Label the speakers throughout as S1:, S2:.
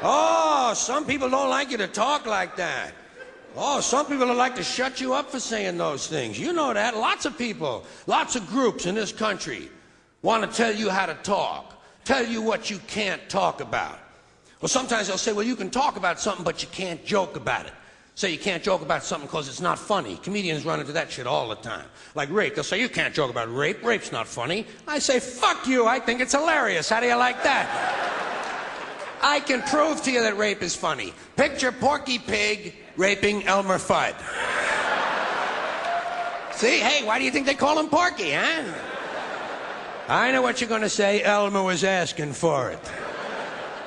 S1: Oh, some people don't like you to talk like that. Oh, some people would like to shut you up for saying those things. You know that. Lots of people, lots of groups in this country want to tell you how to talk, tell you what you can't talk about. Well, sometimes they'll say, well, you can talk about something, but you can't joke about it. Say you can't joke about something because it's not funny. Comedians run into that shit all the time. Like rape. They'll say, you can't joke about rape. Rape's not funny. I say, fuck you. I think it's hilarious. How do you like that? I can prove to you that rape is funny. Picture Porky Pig raping Elmer Fudd. See? Hey, why do you think they call him Porky, huh? I know what you're going to say. Elmer was asking for it.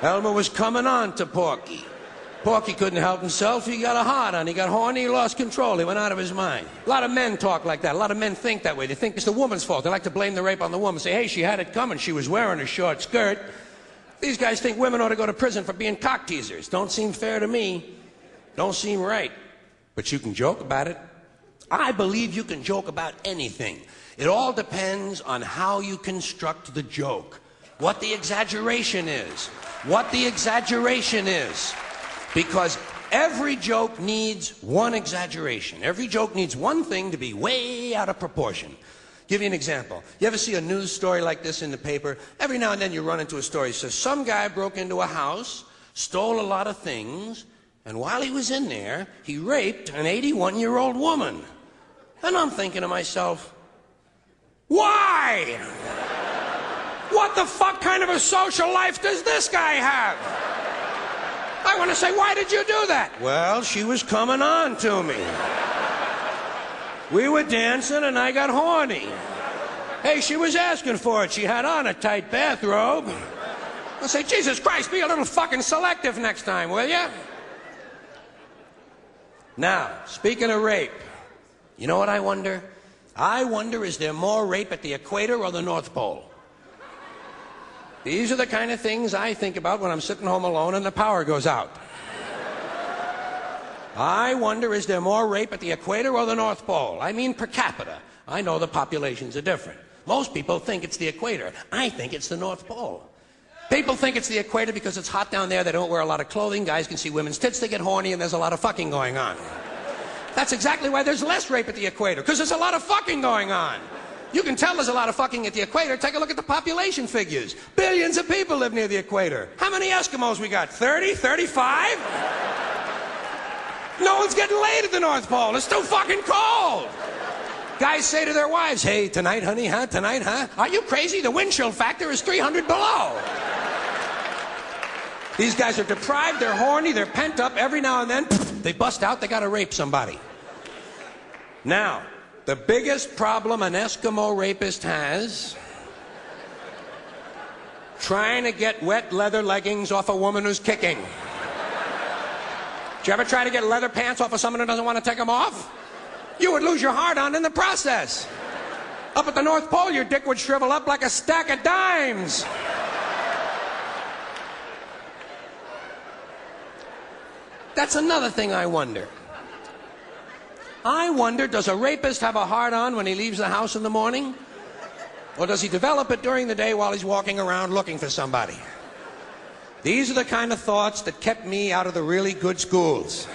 S1: Elmer was coming on to Porky. Porky couldn't help himself. He got a hard on. He got horny. He lost control. He went out of his mind. A lot of men talk like that. A lot of men think that way. They think it's the woman's fault. They like to blame the rape on the woman. Say, hey, she had it coming. She was wearing a short skirt. These guys think women ought to go to prison for being cock teasers. Don't seem fair to me. Don't seem right. But you can joke about it. I believe you can joke about anything. It all depends on how you construct the joke. What the exaggeration is. What the exaggeration is. Because every joke needs one exaggeration. Every joke needs one thing to be way out of proportion. Give you an example. You ever see a news story like this in the paper? Every now and then you run into a story that says some guy broke into a house, stole a lot of things, and while he was in there, he raped an 81-year-old woman. And I'm thinking to myself, why? What the fuck kind of a social life does this guy have? I want to say, why did you do that? Well, she was coming on to me. We were dancing and I got horny. Hey, she was asking for it. She had on a tight bathrobe. I say, Jesus Christ, be a little fucking selective next time, will ya? Now, speaking of rape, you know what I wonder? I wonder, is there more rape at the equator or the North Pole? These are the kind of things I think about when I'm sitting home alone and the power goes out. I wonder, is there more rape at the equator or the North Pole? I mean per capita. I know the populations are different. Most people think it's the equator. I think it's the North Pole. People think it's the equator because it's hot down there. They don't wear a lot of clothing. Guys can see women's tits. They get horny, and there's a lot of fucking going on. That's exactly why there's less rape at the equator, because there's a lot of fucking going on. You can tell there's a lot of fucking at the equator. Take a look at the population figures. Billions of people live near the equator. How many Eskimos we got? 30? 35? No one's getting laid at the North Pole. It's too fucking cold. Guys say to their wives, hey, tonight, honey, huh? Tonight, huh? Are you crazy? The wind chill factor is 300 below. These guys are deprived, they're horny, they're pent up. Every now and then, they bust out, they gotta rape somebody. Now, the biggest problem an Eskimo rapist has, trying to get wet leather leggings off a woman who's kicking. Did you ever try to get leather pants off of someone who doesn't want to take them off? You would lose your heart on in the process. Up at the North Pole, your dick would shrivel up like a stack of dimes. That's another thing I wonder. I wonder, does a rapist have a hard-on when he leaves the house in the morning? Or does he develop it during the day while he's walking around looking for somebody? These are the kind of thoughts that kept me out of the really good schools.